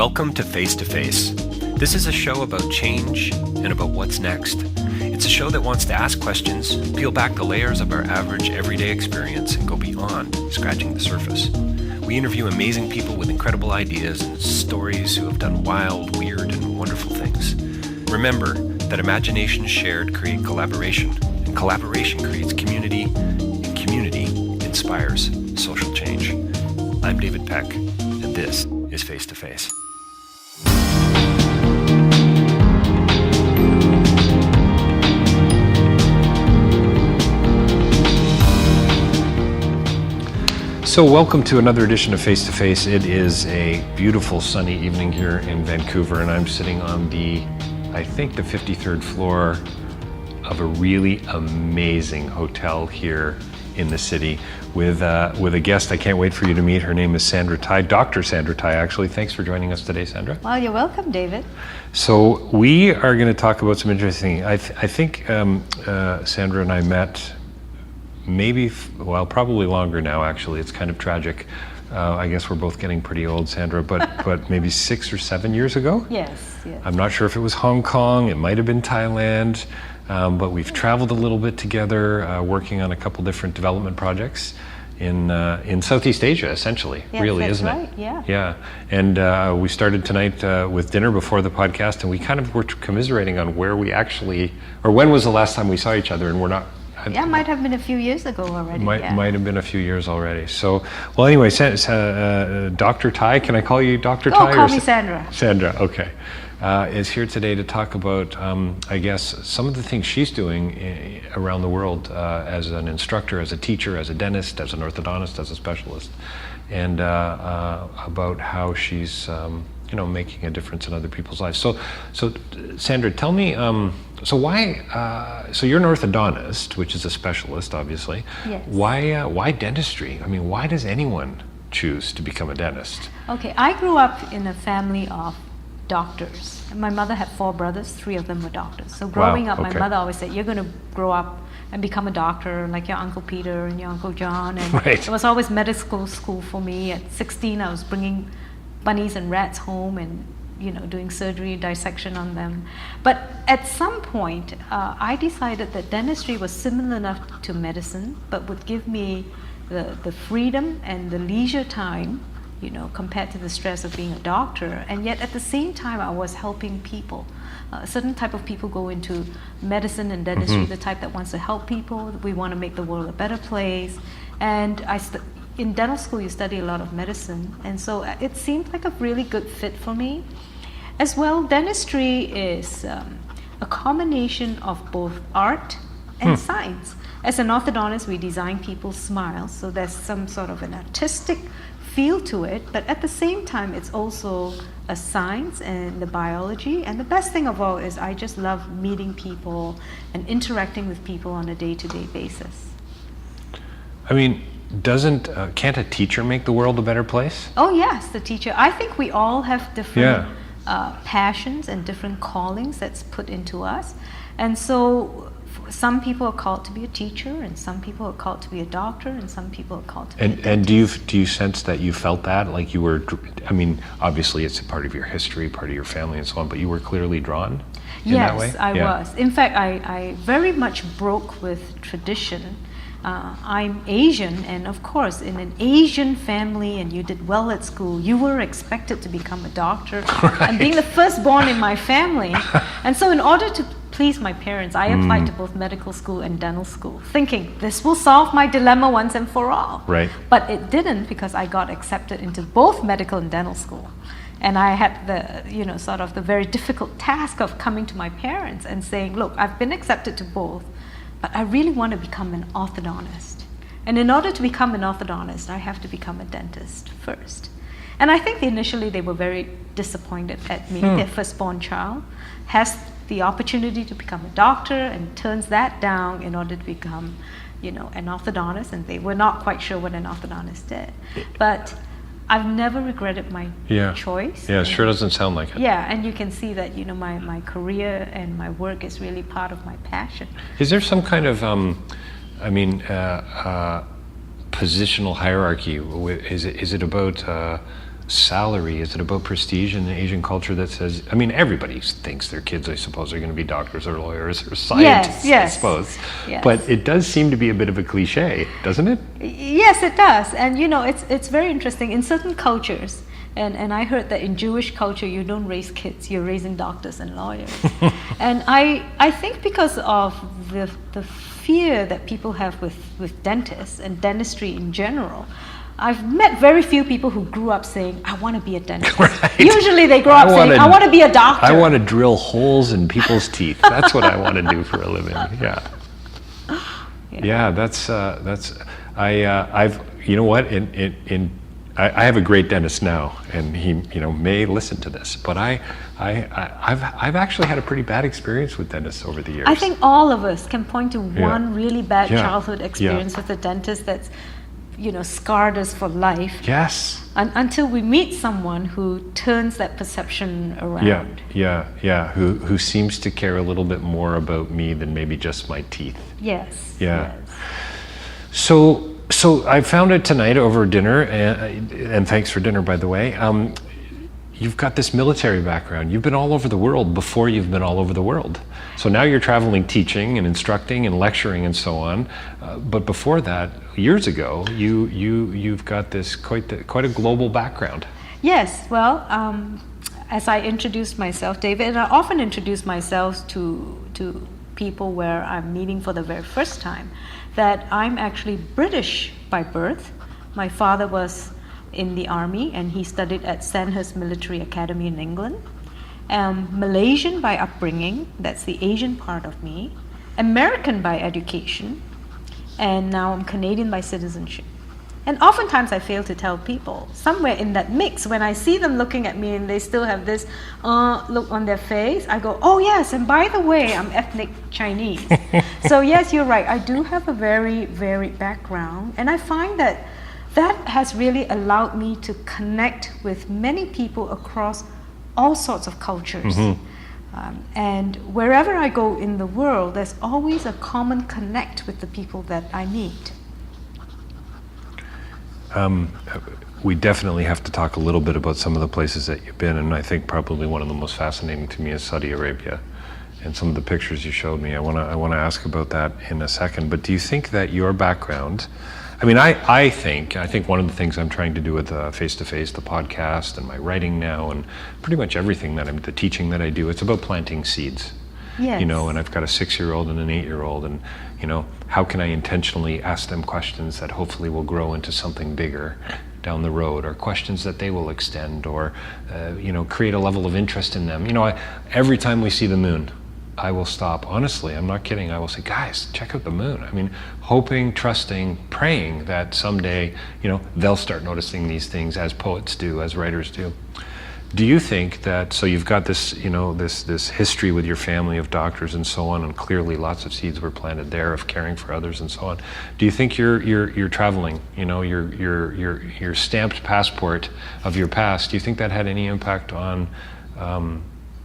Welcome to Face to Face. This is a show about change and about what's next. It's a show that wants to ask questions, peel back the layers of our average everyday experience, and go beyond scratching the surface. We interview amazing people with incredible ideas and stories who have done wild, weird, and wonderful things. Remember that imagination shared creates collaboration, and collaboration creates community, and community inspires social change. I'm David Peck, and this is Face to Face. So welcome to another edition of Face to Face. It is a beautiful sunny evening here in Vancouver, and I'm sitting on the 53rd floor of a really amazing hotel here in the city with a guest I can't wait for you to meet. Her name is Sandra Tai, Dr. Sandra Tai, actually. Thanks for joining us today, Sandra. Well, you're welcome, David. So we are going to talk about some interesting things. I think Sandra and I met probably longer now, actually. It's kind of tragic. I guess we're both getting pretty old, Sandra, but maybe 6 or 7 years ago? Yes. I'm not sure if it was Hong Kong, it might have been Thailand, but we've traveled a little bit together, working on a couple different development projects in Southeast Asia, essentially, yes, really, that's isn't right. it? Yeah. And we started tonight with dinner before the podcast, and we kind of were commiserating on when was the last time we saw each other, and we're not. Yeah, might have been a few years ago already. Might have been a few years already. So, well, anyway, Dr. Tai, can I call you Dr. Tai? Call me Sandra. Sandra, okay. Is here today to talk about, I guess, some of the things she's doing around the world as an instructor, as a teacher, as a dentist, as an orthodontist, as a specialist, and about how she's, making a difference in other people's lives. So Sandra, tell me, so you're an orthodontist, which is a specialist, obviously. Yes. Why dentistry? I mean, why does anyone choose to become a dentist? Okay, I grew up in a family of doctors. My mother had 4 brothers, 3 of them were doctors. So growing up, my mother always said, you're going to grow up and become a doctor like your Uncle Peter and your Uncle John. And right. It was always medical school for me. At 16, I was bringing bunnies and rats home and doing surgery, dissection on them. But at some point, I decided that dentistry was similar enough to medicine, but would give me the freedom and the leisure time, compared to the stress of being a doctor. And yet at the same time, I was helping people. A certain type of people go into medicine and dentistry, the type that wants to help people. We want to make the world a better place. And in dental school, you study a lot of medicine. And so it seemed like a really good fit for me. As well, dentistry is a combination of both art and science. As an orthodontist, we design people's smiles, so there's some sort of an artistic feel to it, but at the same time, it's also a science and the biology. And the best thing of all is I just love meeting people and interacting with people on a day-to-day basis. I mean, can't a teacher make the world a better place? Oh yes, the teacher. I think we all have different passions and different callings that's put into us. And so some people are called to be a teacher, and some people are called to be a doctor, and some people are called to be a dentist. And do you sense that you felt that? Like you were, I mean, obviously it's a part of your history, part of your family and so on, but you were clearly drawn in that way? Yes, I was. In fact, I very much broke with tradition. I'm Asian, and of course, in an Asian family, and you did well at school, you were expected to become a doctor. Right. And being the firstborn in my family, and so in order to please my parents, I applied to both medical school and dental school, thinking this will solve my dilemma once and for all. Right. But it didn't, because I got accepted into both medical and dental school. And I had the, sort of the very difficult task of coming to my parents and saying, look, I've been accepted to both, but I really want to become an orthodontist. And in order to become an orthodontist, I have to become a dentist first. And I think initially they were very disappointed at me. Their firstborn child has the opportunity to become a doctor and turns that down in order to become, an orthodontist. And they were not quite sure what an orthodontist did. But I've never regretted my choice. Yeah, it sure doesn't sound like it. Yeah, and you can see that, my career and my work is really part of my passion. Is there some kind of, positional hierarchy? Is it about salary? Is it about prestige in the Asian culture that says, I mean, everybody thinks their kids, I suppose, are going to be doctors or lawyers or scientists, Yes. I suppose. Yes. But it does seem to be a bit of a cliche, doesn't it? Yes, it does. And you know, it's very interesting. In certain cultures, and I heard that in Jewish culture, you don't raise kids, you're raising doctors and lawyers. And I think because of the fear that people have with dentists and dentistry in general, I've met very few people who grew up saying, I want to be a dentist. Right. Usually they grow up saying, I want to be a doctor. I want to drill holes in people's teeth. That's what I want to do for a living. Yeah. Yeah, I've, you know what, I have a great dentist now, and he, you know, may listen to this, but I've actually had a pretty bad experience with dentists over the years. I think all of us can point to one really bad childhood experience with a dentist that's, you know, scarred us for life. Yes. Until we meet someone who turns that perception around. Who seems to care a little bit more about me than maybe just my teeth. Yes. Yeah. Yes. So I found out tonight over dinner, and thanks for dinner, by the way. You've got this military background. You've been all over the world before you've been all over the world. So now you're traveling, teaching and instructing and lecturing and so on. But before that, years ago, you've got this quite a global background. Yes. Well, as I introduced myself, David, and I often introduce myself to people where I'm meeting for the very first time, that I'm actually British by birth. My father was in the army and he studied at Sandhurst Military Academy in England. Malaysian by upbringing, that's the Asian part of me. American by education, and now I'm Canadian by citizenship. And oftentimes I fail to tell people, somewhere in that mix, when I see them looking at me and they still have this look on their face, I go, oh yes, and by the way, I'm ethnic Chinese. So yes, you're right, I do have a very varied background, and I find that has really allowed me to connect with many people across all sorts of cultures. And wherever I go in the world, there's always a common connect with the people that I meet. We definitely have to talk a little bit about some of the places that you've been, and I think probably one of the most fascinating to me is Saudi Arabia, and some of the pictures you showed me. I want to ask about that in a second. But do you think that your background, I mean, I think one of the things I'm trying to do with Face to Face, the podcast, and my writing now, and pretty much everything the teaching that I do, it's about planting seeds. Yes. You know, and I've got a 6-year-old and an 8-year-old, and you know, how can I intentionally ask them questions that hopefully will grow into something bigger down the road, or questions that they will extend, or you know, create a level of interest in them. You know, every time we see the moon, I will stop. Honestly, I'm not kidding. I will say, guys, check out the moon. I mean, hoping, trusting, praying that someday, you know, they'll start noticing these things as poets do, as writers do. Do you think that, so you've got this, you know, this history with your family of doctors and so on, and clearly lots of seeds were planted there of caring for others and so on. Do you think you're traveling, you know, your stamped passport of your past, do you think that had any impact on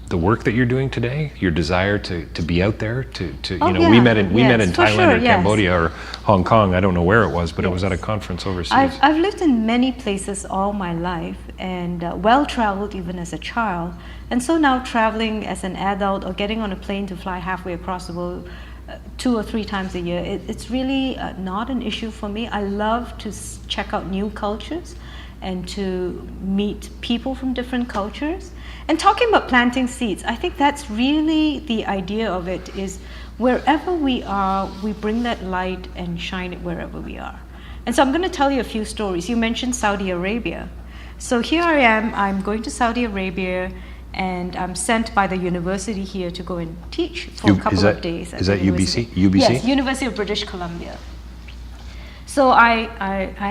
the work that you're doing today, your desire to be out there, to you know, yeah. we met in Thailand sure, or Cambodia or Hong Kong, I don't know where it was, but yes. It was at a conference overseas. I've lived in many places all my life, and well-traveled even as a child, and so now traveling as an adult or getting on a plane to fly halfway across the world 2 or 3 times a year, it's really not an issue for me. I love to check out new cultures and to meet people from different cultures. And talking about planting seeds, I think that's really the idea of it, is wherever we are, we bring that light and shine it wherever we are. And so I'm going to tell you a few stories. You mentioned Saudi Arabia. So here I am, I'm going to Saudi Arabia, and I'm sent by the university here to go and teach for a couple of days. Is that UBC? UBC? Yes, University of British Columbia. So I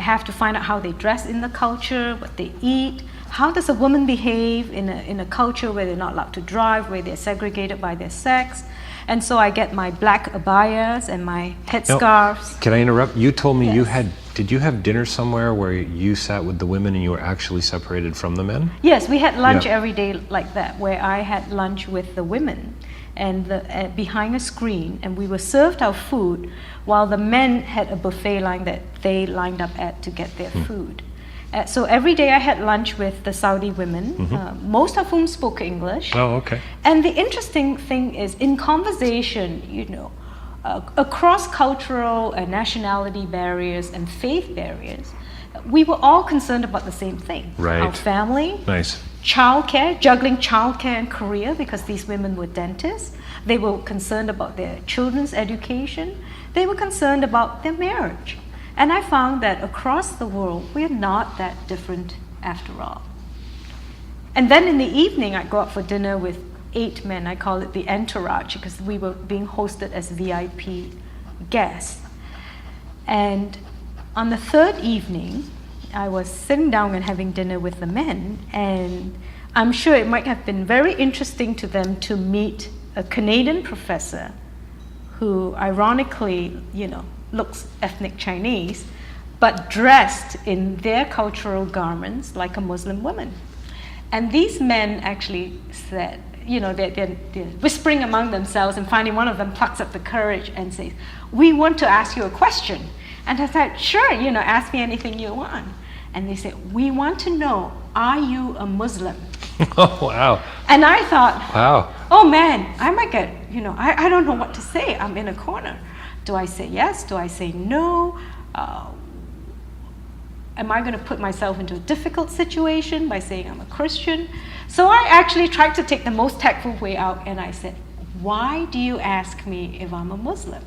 have to find out how they dress in the culture, what they eat, how does a woman behave in a culture where they're not allowed to drive, where they're segregated by their sex. And so I get my black abayas and my headscarves. Can I interrupt? You told me Yes. did you have dinner somewhere where you sat with the women and you were actually separated from the men? Yes, we had lunch Yeah. every day like that, where I had lunch with the women and behind a screen, and we were served our food while the men had a buffet line that they lined up at to get their food. So every day I had lunch with the Saudi women, most of whom spoke English. Oh, okay. And the interesting thing is, in conversation, across cultural and nationality barriers and faith barriers, we were all concerned about the same thing. Right. Our family, Nice. childcare, juggling childcare and career, because these women were dentists. They were concerned about their children's education. They were concerned about their marriage. And I found that across the world, we're not that different after all. And then in the evening, I go out for dinner with 8 men. I call it the entourage because we were being hosted as VIP guests. And on the third evening, I was sitting down and having dinner with the men, and I'm sure it might have been very interesting to them to meet a Canadian professor who ironically, looks ethnic Chinese, but dressed in their cultural garments like a Muslim woman. And these men actually said, they're whispering among themselves, and finally one of them plucks up the courage and says, "We want to ask you a question." And I said, "Sure, ask me anything you want." And they said, "We want to know, are you a Muslim?" Oh, wow. And I thought, Wow. oh man, I might get, I don't know what to say. I'm in a corner. Do I say yes? Do I say no? Am I going to put myself into a difficult situation by saying I'm a Christian? So I actually tried to take the most tactful way out, and I said, "Why do you ask me if I'm a Muslim?"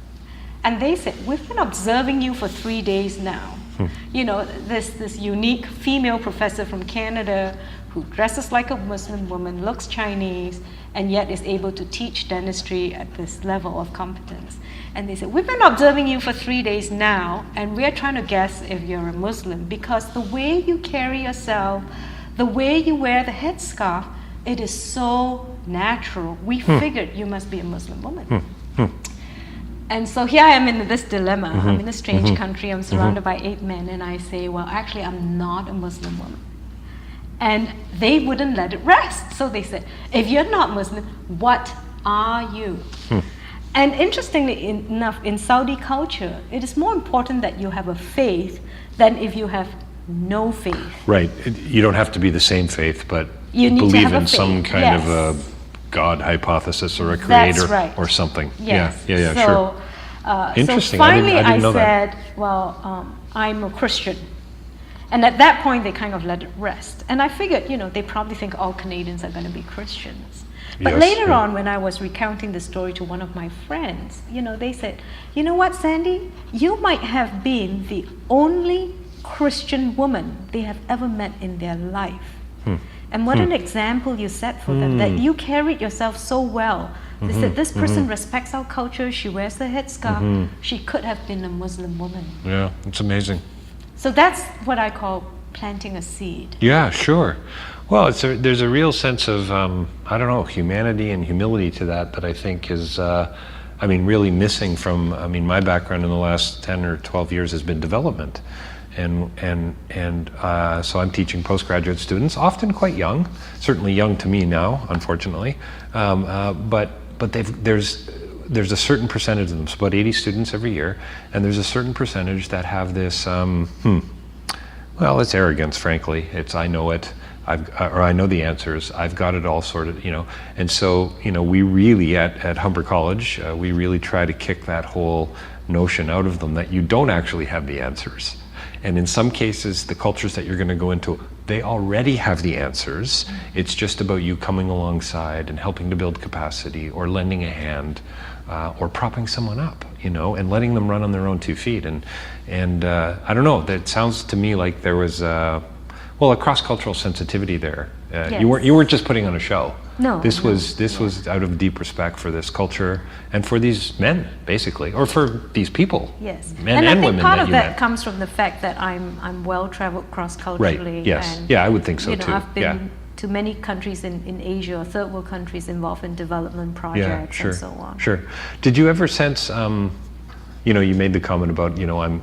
And they said, "We've been observing you for 3 days now. This unique female professor from Canada who dresses like a Muslim woman, looks Chinese, and yet is able to teach dentistry at this level of competence." And they said, "We've been observing you for 3 days now, and we're trying to guess if you're a Muslim because the way you carry yourself, the way you wear the headscarf, it is so natural. We figured you must be a Muslim woman." And so here I am in this dilemma. I'm in a strange country. I'm surrounded by 8 men, and I say, "Well, actually, I'm not a Muslim woman." And they wouldn't let it rest. So they said, "If you're not Muslim, what are you?" And interestingly enough, in Saudi culture, it is more important that you have a faith than if you have no faith. Right. You don't have to be the same faith, but You need to believe have a in some faith, kind yes. of a God hypothesis or a creator That's right. or something. Yes. Yeah, so, sure. Interesting. So finally I didn't know said, "Well, I'm a Christian." And at that point, they kind of let it rest. And I figured, they probably think all Canadians are going to be Christians. But Yes, later yeah. on, when I was recounting the story to one of my friends, they said, "You know what, Sandy? You might have been the only Christian woman they have ever met in their life. And what an example you set for them, that you carried yourself so well. They said, this person respects our culture, she wears the headscarf, she could have been a Muslim woman." Yeah, it's amazing. So that's what I call planting a seed. Yeah, sure. Well, there's a real sense of, humanity and humility to that I think is, really missing from, my background in the last 10 or 12 years has been development. So I'm teaching postgraduate students, often quite young, certainly young to me now, unfortunately. But there's a certain percentage of them, so about 80 students every year, and there's a certain percentage that have this, it's arrogance, frankly. It's I know it, I know the answers, I've got it all sorted, And so, we really, at Humber College, we really try to kick that whole notion out of them that you don't actually have the answers. And in some cases, the cultures that you're going to go into, they already have the answers. It's just about you coming alongside and helping to build capacity or lending a hand or propping someone up, and letting them run on their own 2 feet. And I don't know, that sounds to me like there was a cross-cultural sensitivity there. Yes. You weren't just putting on a show. No. This was out of deep respect for this culture and for these men, basically, or for these people. Yes, men and I think women part that of you that met. comes from the fact that I'm well-traveled cross-culturally. Right. Yes. And, I would think so too. I've been yeah. to many countries in Asia, or third world countries involved in development projects sure, and so on. Sure. Did you ever sense? You made the comment about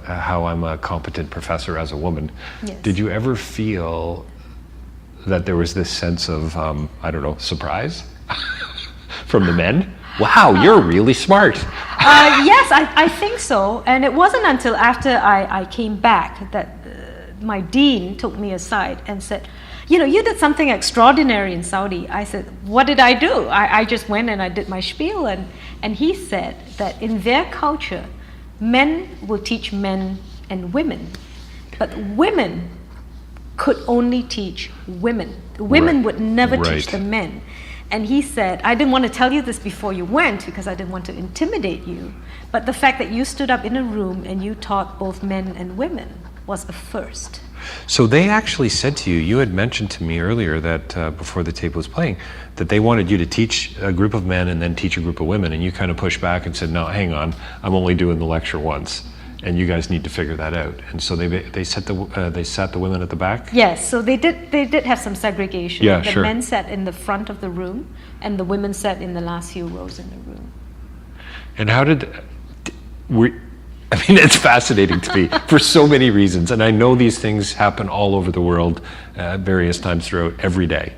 how I'm a competent professor as a woman. Yes. Did you ever feel that there was this sense of surprise from the men? Wow, you're really smart. Yes, I think so. And it wasn't until after I came back that my dean took me aside and said, you know, you did something extraordinary in Saudi. I said, what did I do? I just went and I did my spiel, and he said that in their culture, men will teach men and women, but women could only teach women. Women would never teach the men. And he said, I didn't want to tell you this before you went because I didn't want to intimidate you, but the fact that you stood up in a room and you taught both men and women was a first. So they actually said to you, you had mentioned to me earlier that before the tape was playing, that they wanted you to teach a group of men and then teach a group of women, and you kind of pushed back and said, no, hang on, I'm only doing the lecture once, and you guys need to figure that out. And so they sat the women at the back? Yes, so they did have some segregation. Yeah, the sure. men sat in the front of the room, and the women sat in the last few rows in the room. And how I mean, it's fascinating to me for so many reasons, and I know these things happen all over the world at various times throughout every day.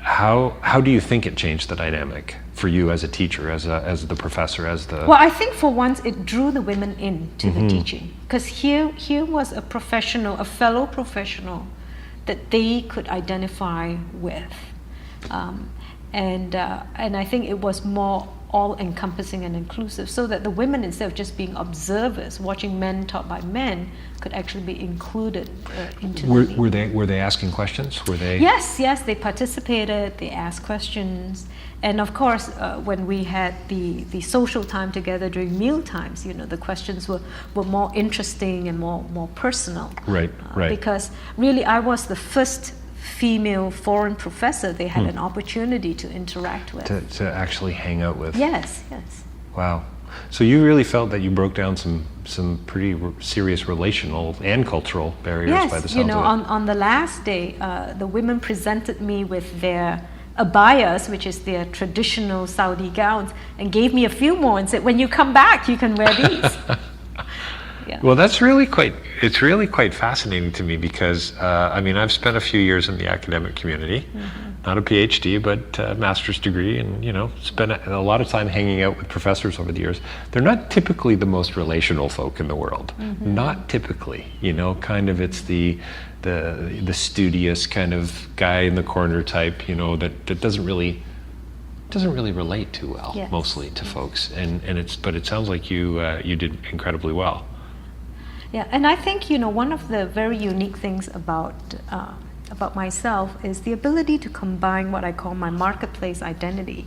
How do you think it changed the dynamic for you as a teacher, as the professor, as the... Well, I think for once it drew the women into the teaching, because here was a professional, a fellow professional that they could identify with, and I think it was more all-encompassing and inclusive, so that the women, instead of just being observers, watching men taught by men, could actually be included into the meeting. Were they asking questions? Were they? Yes, they participated, they asked questions, and of course, when we had the social time together during meal times, you know, the questions were more interesting and more personal. Right. Because really, I was the first female foreign professor they had an opportunity to interact with. To actually hang out with. Yes. Wow. So you really felt that you broke down some pretty serious relational and cultural barriers by the sounds of it. Yes, you know, on the last day, the women presented me with their abayas, which is their traditional Saudi gowns, and gave me a few more and said, when you come back, you can wear these. Yeah. Well, it's really quite fascinating to me because, I mean, I've spent a few years in the academic community, not a PhD, but a master's degree, and, you know, spent a lot of time hanging out with professors over the years. They're not typically the most relational folk in the world. Not typically, you know, kind of it's the studious kind of guy in the corner type, you know, that doesn't really relate too well, mostly to folks. But it sounds like you did incredibly well. Yeah, and I think, you know, one of the very unique things about myself is the ability to combine what I call my marketplace identity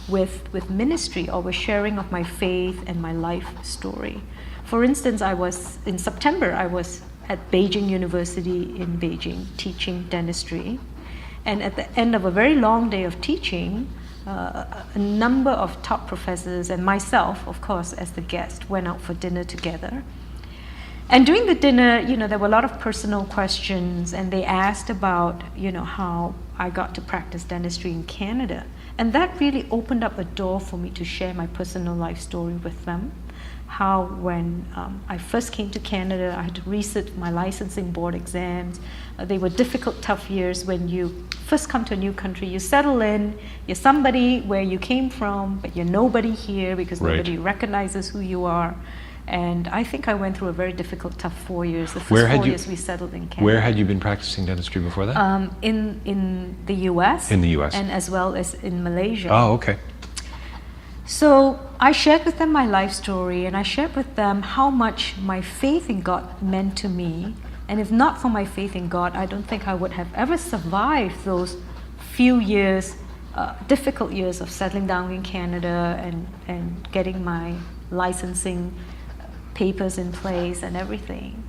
with ministry, or with sharing of my faith and my life story. For instance, in September, I was at Beijing University in Beijing teaching dentistry, and at the end of a very long day of teaching, a number of top professors and myself, of course, as the guest, went out for dinner together. And during the dinner, you know, there were a lot of personal questions, and they asked about, you know, how I got to practice dentistry in Canada. And that really opened up a door for me to share my personal life story with them. How when I first came to Canada, I had to resit my licensing board exams. They were difficult, tough years. When you first come to a new country, you settle in, you're somebody where you came from, but you're nobody here because nobody recognizes who you are. And I think I went through a very difficult, tough 4 years. The first 4 years we settled in Canada. Where had you been practicing dentistry before that? In the U.S. In the U.S. And as well as in Malaysia. Oh, okay. So I shared with them my life story, and I shared with them how much my faith in God meant to me. And if not for my faith in God, I don't think I would have ever survived those few years, difficult years of settling down in Canada and getting my licensing papers in place and everything.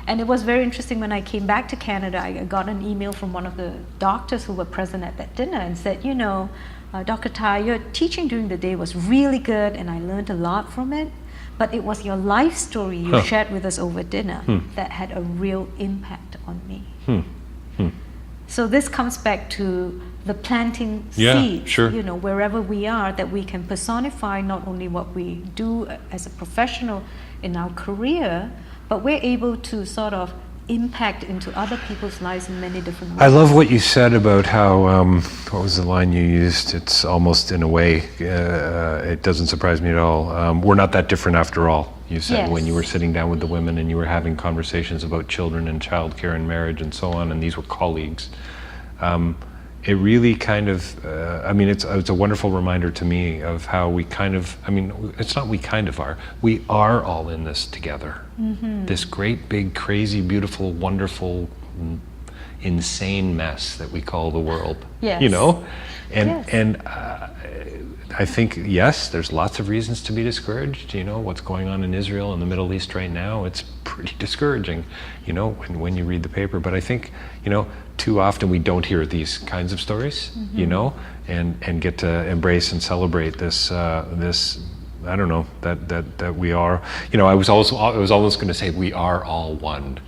And it was very interesting when I came back to Canada. I got an email from one of the doctors who were present at that dinner and said, you know, Dr. Tai, your teaching during the day was really good and I learned a lot from it, but it was your life story you shared with us over dinner that had a real impact on me. So this comes back to the planting seeds, you know, wherever we are, that we can personify not only what we do as a professional in our career, but we're able to sort of impact into other people's lives in many different ways. I love what you said about how, what was the line you used? It's almost in a way, it doesn't surprise me at all. We're not that different after all. You said when you were Yes. sitting down with the women and you were having conversations about children and childcare and marriage and so on, and these were colleagues. It really kind of, I mean, it's a wonderful reminder to me of how we kind of, I mean, it's not we kind of are, we are all in this together. This great, big, crazy, beautiful, wonderful, insane mess that we call the world. Yes. You know? And, Yes. and I think, yes, there's lots of reasons to be discouraged. You know, what's going on in Israel and the Middle East right now, it's pretty discouraging, you know, when you read the paper. But I think, you know, too often we don't hear these kinds of stories, you know, and get to embrace and celebrate this, I don't know, that we are, you know, I was almost going to say we are all one.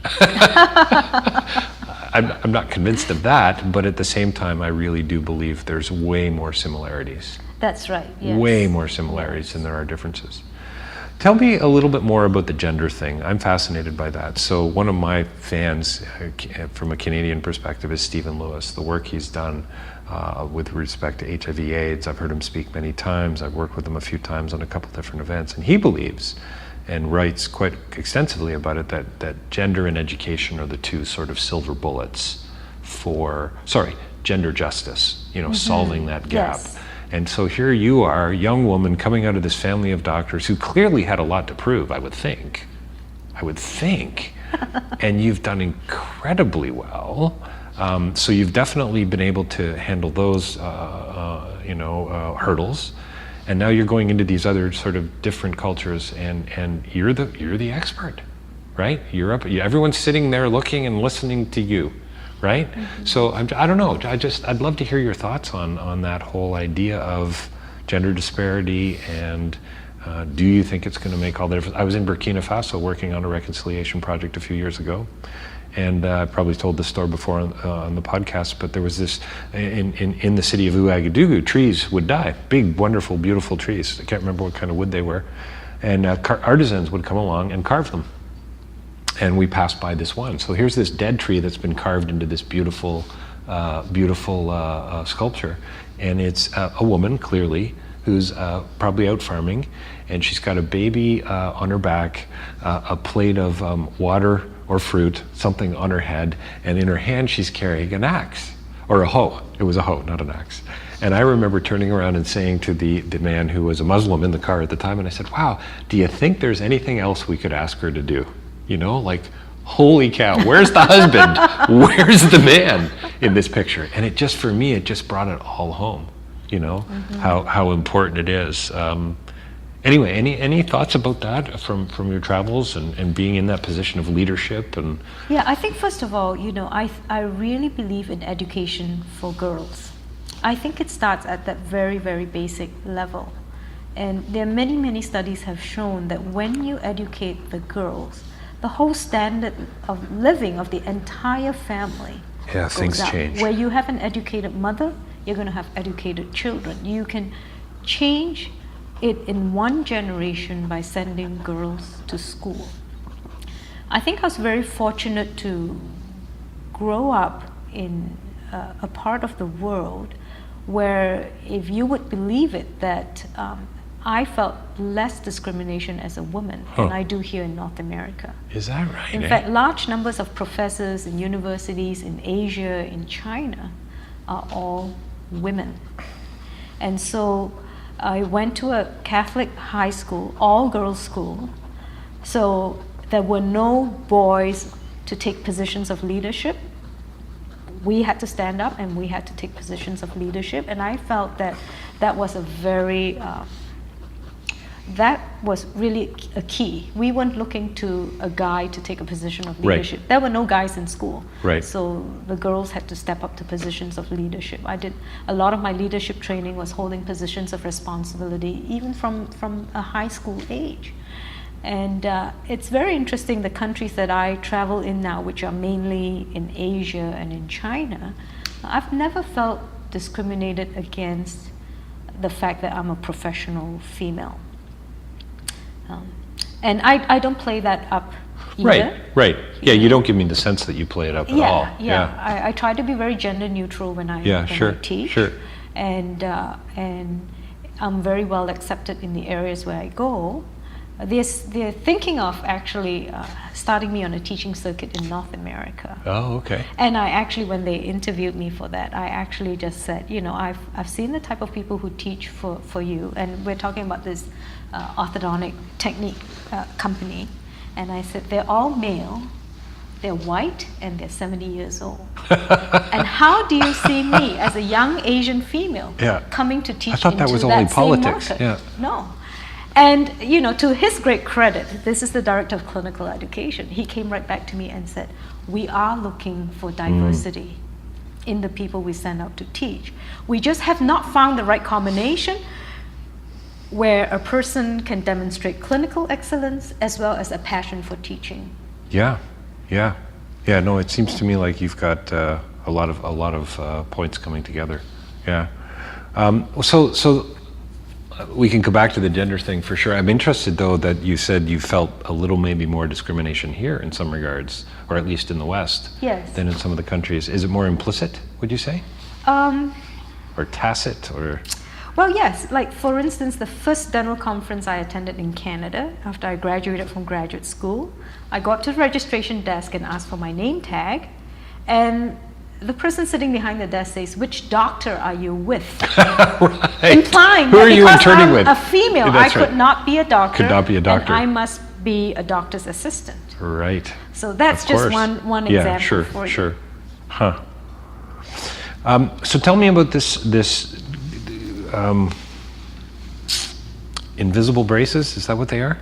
I'm not convinced of that, but at the same time, I really do believe there's way more similarities. That's right. Yes. Way more similarities than there are differences. Tell me a little bit more about the gender thing. I'm fascinated by that. So one of my fans, from a Canadian perspective, is Stephen Lewis. The work he's done with respect to HIV/AIDS, I've heard him speak many times. I've worked with him a few times on a couple different events, and he believes and writes quite extensively about it that gender and education are the two sort of silver bullets for, gender justice, you know, solving that gap. Yes. And so here you are, a young woman coming out of this family of doctors who clearly had a lot to prove, I would think. And you've done incredibly well. So you've definitely been able to handle those, hurdles. And now you're going into these other sort of different cultures, and you're the expert, right? Everyone's sitting there looking and listening to you. Right? So I don't know. I'd love to hear your thoughts on that whole idea of gender disparity, and do you think it's going to make all the difference? I was in Burkina Faso working on a reconciliation project a few years ago, and I probably told this story before on the podcast, but there was this, in the city of Ouagadougou, trees would die. Big, wonderful, beautiful trees. I can't remember what kind of wood they were. And artisans would come along and carve them. And we passed by this one. So here's this dead tree that's been carved into this beautiful sculpture. And it's a woman, clearly, who's probably out farming. And she's got a baby on her back, a plate of water or fruit, something on her head. And in her hand, she's carrying an axe, or a hoe. It was a hoe, not an axe. And I remember turning around and saying to the man who was a Muslim in the car at the time, and I said, wow, do you think there's anything else we could ask her to do? You know, like, holy cow, where's the husband? Where's the man in this picture? And it just, for me, it just brought it all home, you know, how important it is. Anyway, any thoughts about that from your travels and being in that position of leadership? And Yeah, I think first of all, you know, I really believe in education for girls. I think it starts at that very, very basic level. And there are many, many studies have shown that when you educate the girls, the whole standard of living of the entire family things goes up. change. Where you have an educated mother, you're going to have educated children. You can change it in one generation by sending girls to school. I think I was very fortunate to grow up in a part of the world where, if you would believe it, that I felt less discrimination as a woman than I do here in North America. Is that right? In fact, large numbers of professors in universities in Asia, in China, are all women. And so I went to a Catholic high school, all girls school. So there were no boys to take positions of leadership. We had to stand up and we had to take positions of leadership. And I felt that that was a very, that was really a key. We weren't looking to a guy to take a position of leadership. There were no guys in school. So the girls had to step up to positions of leadership. I did a lot of my leadership training was holding positions of responsibility, even from a high school age. And it's very interesting, the countries that I travel in now, which are mainly in Asia and in China, I've never felt discriminated against the fact that I'm a professional female. And I don't play that up either. Right. Yeah, you don't give me the sense that you play it up at all. I try to be very gender neutral when I teach. And I'm very well accepted in the areas where I go. they're thinking of actually starting me on a teaching circuit in North America. Oh, okay. And I actually, when they interviewed me for that, I actually just said, I've seen the type of people who teach for you, and we're talking about this orthodontic technique company, and I said, they're all male, they're white, and they're 70 years old. And how do you see me as a young Asian female coming to teach? I thought that was only politics. Yeah. No. And, to his great credit, this is the director of clinical education. He came right back to me and said, we are looking for diversity in the people we send out to teach. We just have not found the right combination where a person can demonstrate clinical excellence as well as a passion for teaching. Yeah. No, it seems to me like you've got a lot of points coming together. Yeah. So we can go back to the gender thing for sure. I'm interested though that you said you felt a little maybe more discrimination here in some regards, or at least in the West, than in some of the countries. Is it more implicit, would you say? Or tacit, or? Well, yes. Like, for instance, the first dental conference I attended in Canada after I graduated from graduate school, I go up to the registration desk and ask for my name tag, and the person sitting behind the desk says, which doctor are you with? Right. Implying Who that are you because interning I'm with? a female, I could not be a doctor. Could not be a doctor. And I must be a doctor's assistant. Right. So that's just one example for you. Sure. Huh. So tell me about this invisible braces. Is that what they are?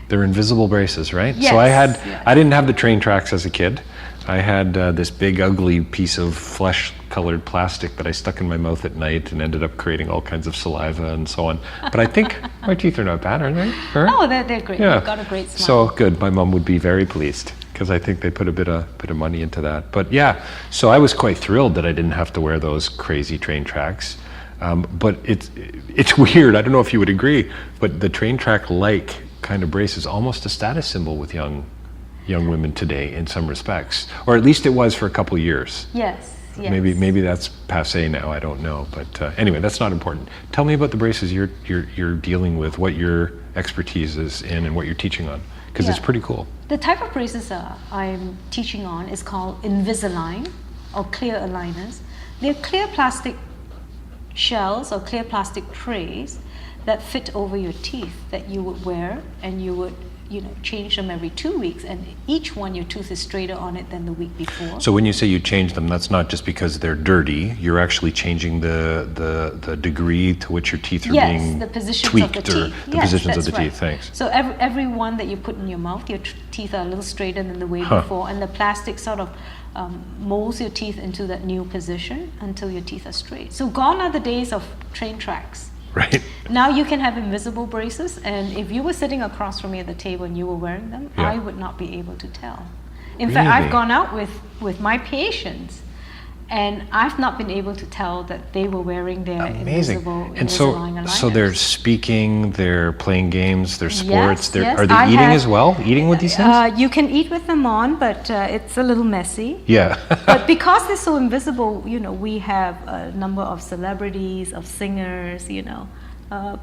They're invisible braces, right? Yes. So I didn't have the train tracks as a kid. I had this big ugly piece of flesh-colored plastic that I stuck in my mouth at night and ended up creating all kinds of saliva and so on. But I think my teeth are not bad, are they? Oh, they're great. Yeah. You've got a great smile. So good. My mom would be very pleased because I think they put a bit of money into that. But yeah, so I was quite thrilled that I didn't have to wear those crazy train tracks. But it's weird. I don't know if you would agree, but the train track-like kind of brace is almost a status symbol with young women today in some respects, or at least it was for a couple years. Yes. Maybe that's passé now. I don't know, but anyway, that's not important. Tell me about the braces you're dealing with, what your expertise is in, and what you're teaching on, because it's pretty cool. The type of braces I'm teaching on is called Invisalign, or clear aligners. They're clear plastic shells or clear plastic trays that fit over your teeth that you would wear, and you would change them every 2 weeks, and each one your tooth is straighter on it than the week before. So when you say you change them, that's not just because they're dirty. You're actually changing the degree to which your teeth are being the positions tweaked, of the teeth. or the positions of the teeth. Thanks. So every one that you put in your mouth, your teeth are a little straighter than the way before, and the plastic sort of molds your teeth into that new position until your teeth are straight. So gone are the days of train tracks. Right. Now you can have invisible braces, and if you were sitting across from me at the table and you were wearing them, I would not be able to tell. In fact, I've gone out with my patients, and I've not been able to tell that they were wearing their invisible Invisalign aligners. So they're speaking, they're playing games, they're sports. Yes. Are they eating as well? Eating with these things? You can eat with them on, but it's a little messy. Yeah. But because they're so invisible, we have a number of celebrities, of singers,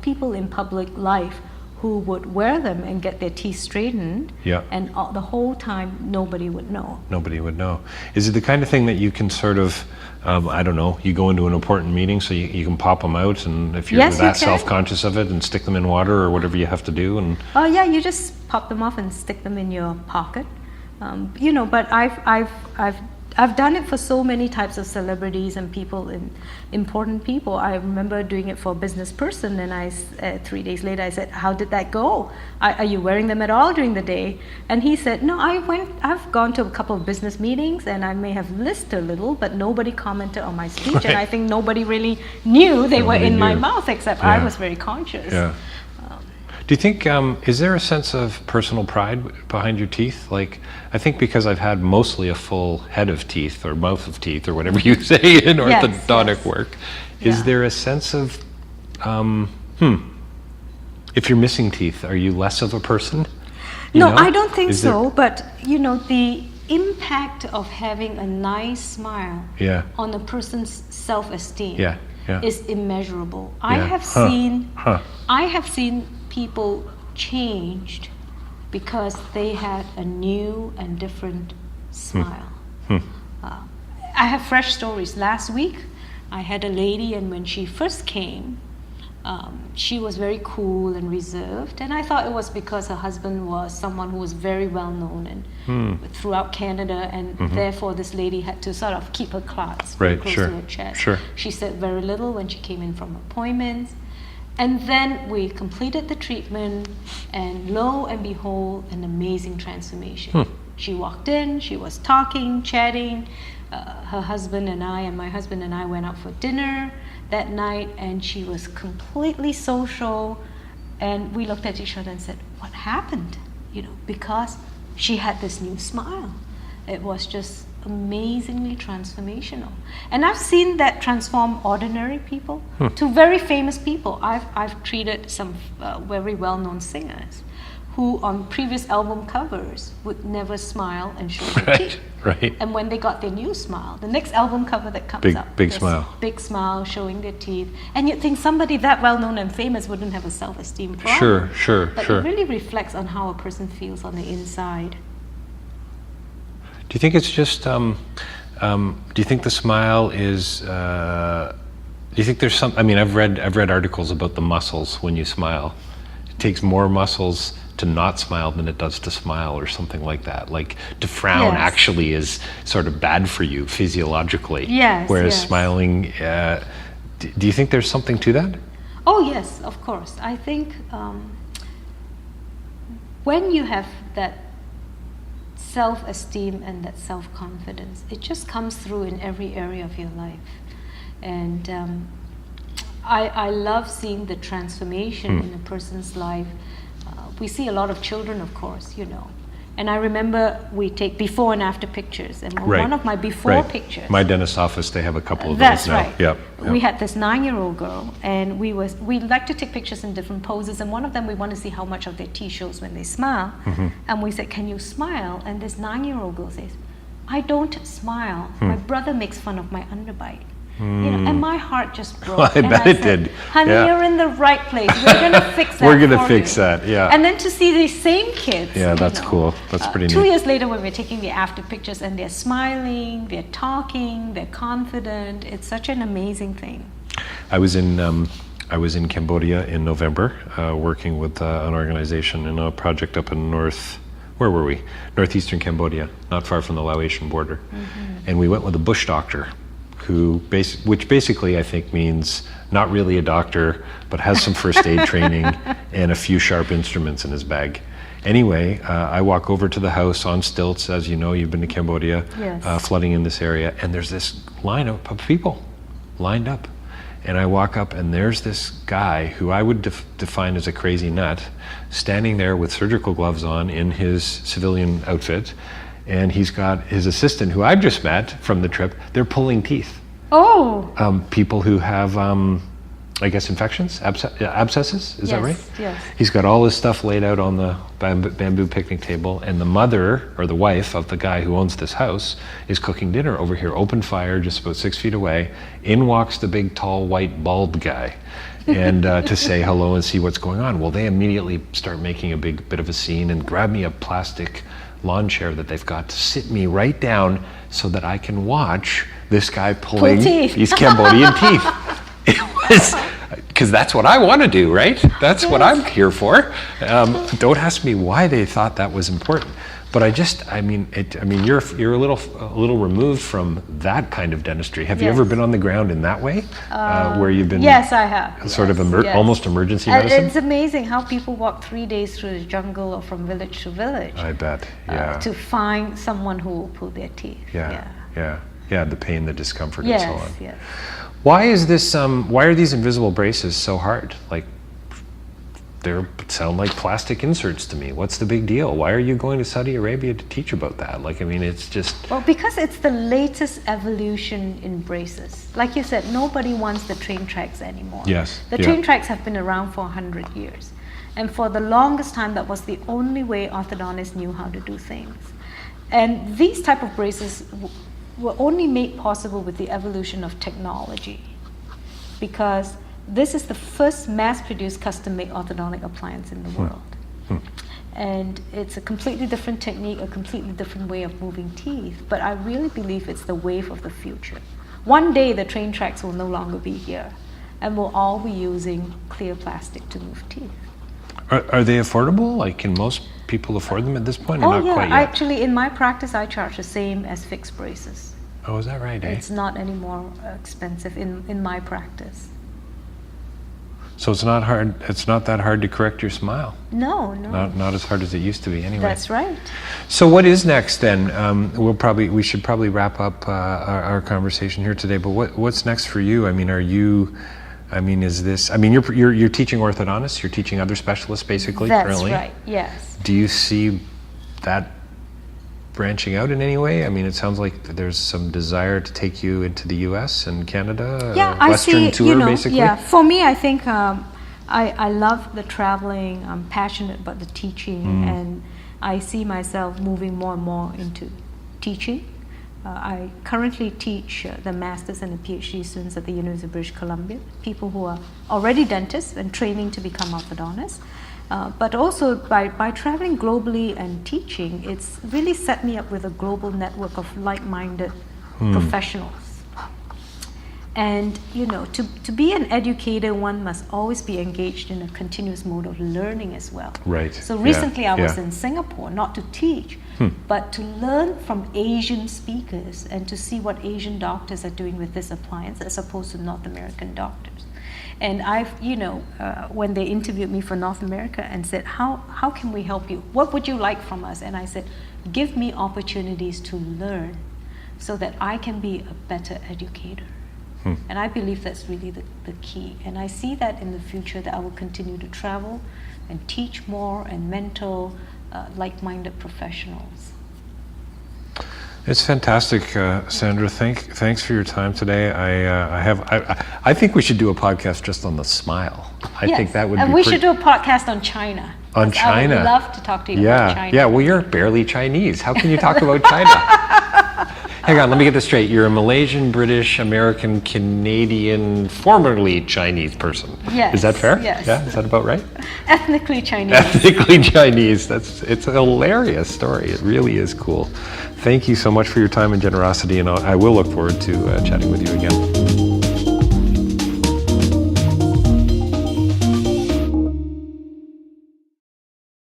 people in public life who would wear them and get their teeth straightened, and the whole time nobody would know. Nobody would know. Is it the kind of thing that you can sort of, I don't know, you go into an important meeting so you can pop them out, and if you're that self-conscious of it, and stick them in water or whatever you have to do? And you just pop them off and stick them in your pocket. But I've done it for so many types of celebrities and people, important people. I remember doing it for a business person, and 3 days later I said, "How did that go? Are you wearing them at all during the day?" And he said, "No, I've gone to a couple of business meetings, and I may have lisped a little, but nobody commented on my speech, and I think nobody really knew they were in my mouth, except I was very conscious." Yeah. Do you think, is there a sense of personal pride behind your teeth? Like, I think because I've had mostly a full head of teeth, or mouth of teeth, or whatever you say in orthodontic work, is there a sense of, if you're missing teeth, are you less of a person? No, I don't think so, but, the impact of having a nice smile on a person's self-esteem is immeasurable. I have seen people changed because they had a new and different smile. I have fresh stories. Last week, I had a lady, and when she first came, she was very cool and reserved, and I thought it was because her husband was someone who was very well known and throughout Canada, and therefore this lady had to sort of keep her class very close to her chest. She said very little when she came in from appointments, and then we completed the treatment, and lo and behold, an amazing transformation. She walked in, she was talking, chatting. Her husband and I, and my husband and I went out for dinner that night, and she was completely social, and we looked at each other and said, what happened? Because she had this new smile. It was just amazingly transformational. And I've seen that transform ordinary people to very famous people. I've treated some very well-known singers who on previous album covers would never smile and show their teeth. And when they got their new smile, the next album cover that comes up, big smile. Big smile, showing their teeth. And you'd think somebody that well-known and famous wouldn't have a self-esteem problem. But it really reflects on how a person feels on the inside. Do you think it's just, do you think the smile is, do you think there's some, I mean, I've read articles about the muscles when you smile. It takes more muscles to not smile than it does to smile, or something like that. Like to frown actually is sort of bad for you physiologically. Whereas smiling, do you think there's something to that? Oh yes, of course. I think when you have that self-esteem and that self-confidence, it just comes through in every area of your life. And I love seeing the transformation in a person's life. We see a lot of children, of course, And I remember we take before and after pictures. And one of my before pictures. My dentist's office, they have a couple of those now. That's right. We had this 9-year-old girl, and we like to take pictures in different poses. And one of them, we want to see how much of their teeth shows when they smile. And we said, "Can you smile?" And this 9-year-old girl says, "I don't smile. My brother makes fun of my underbite." And my heart just broke. I bet it did. Honey, you're in the right place. We're going to fix that. We're going to fix that, And then to see these same kids. That's cool. That's pretty neat. 2 years later, when we're taking the after pictures, and they're smiling, they're talking, they're confident. It's such an amazing thing. I was in Cambodia in November, working with an organization in a project up in northeastern Cambodia, not far from the Laotian border. And we went with a bush doctor, which basically I think means not really a doctor, but has some first aid training and a few sharp instruments in his bag. Anyway, I walk over to the house on stilts, as you know, you've been to Cambodia, flooding in this area, and there's this lineup of people lined up. And I walk up, and there's this guy who I would define as a crazy nut, standing there with surgical gloves on in his civilian outfit. And he's got his assistant, who I've just met from the trip. They're pulling teeth. People who have, I guess, infections, abscesses, is that right? Yes. He's got all his stuff laid out on the bamboo picnic table, and the mother, or the wife of the guy who owns this house, is cooking dinner over here, open fire, just about 6 feet away. In walks the big, tall, white, bald guy, and to say hello and see what's going on. Well, they immediately start making a big bit of a scene and grab me a plastic lawn chair that they've got to sit me right down so that I can watch this guy pulling these Cambodian teeth. It was, because that's what I want to do, right? That's what I'm here for. Don't ask me why they thought that was important. But you're a little removed from that kind of dentistry. Have you ever been on the ground in that way, where you've been? Yes, I have. Sort of almost emergency medicine. It's amazing how people walk 3 days through the jungle or from village to village. I bet. To find someone who will pull their teeth. The pain, the discomfort, and so on. Yes. Why is this? Why are these invisible braces so hard? Like, they sound like plastic inserts to me. What's the big deal? Why are you going to Saudi Arabia to teach about that? Like, I mean, it's just... Well, because it's the latest evolution in braces. Like you said, nobody wants the train tracks anymore. Yes. The train tracks have been around for 100 years. And for the longest time, that was the only way orthodontists knew how to do things. And these type of braces were only made possible with the evolution of technology, because this is the first mass-produced custom-made orthodontic appliance in the world. And it's a completely different technique, a completely different way of moving teeth. But I really believe it's the wave of the future. One day the train tracks will no longer be here, and we'll all be using clear plastic to move teeth. Are they affordable? Like, can most people afford them at this point, or Oh not yeah, quite yet? actually in my practice I charge the same as fixed braces. Oh, is that right, eh? It's not any more expensive in my practice. So it's not hard. It's not that hard to correct your smile. No. Not as hard as it used to be, anyway. That's right. So what is next then? We should probably wrap up our conversation here today. But what's next for you? I mean, you're teaching orthodontists. You're teaching other specialists, basically. That's currently. right. Yes. Do you see that branching out in any way? I mean, it sounds like there's some desire to take you into the U.S. and Canada. Yeah, Western I see. tour, basically. Yeah, for me, I think I love the traveling. I'm passionate about the teaching, and I see myself moving more and more into teaching. I currently teach the master's and the PhD students at the University of British Columbia, people who are already dentists and training to become orthodontists. But also by traveling globally and teaching, it's really set me up with a global network of like-minded professionals. And to be an educator, one must always be engaged in a continuous mode of learning as well. Right. So recently I was in Singapore, not to teach, but to learn from Asian speakers and to see what Asian doctors are doing with this appliance as opposed to North American doctors. And I've, when they interviewed me for North America and said, how can we help you? What would you like from us? And I said, give me opportunities to learn so that I can be a better educator. And I believe that's really the key. And I see that in the future that I will continue to travel and teach more and mentor like-minded professionals. It's fantastic, Sandra. Thanks for your time today. I think we should do a podcast just on the smile. I think that would be. And we should do a podcast on China. On China. I would love to talk to you about China. Yeah. Well, you're barely Chinese. How can you talk about China? Hang on, let me get this straight. You're a Malaysian, British, American, Canadian, formerly Chinese person. Yes. Is that fair? Yes. Yeah. Is that about right? Ethnically Chinese. Ethnically Chinese. It's a hilarious story. It really is cool. Thank you so much for your time and generosity, and I will look forward to chatting with you again.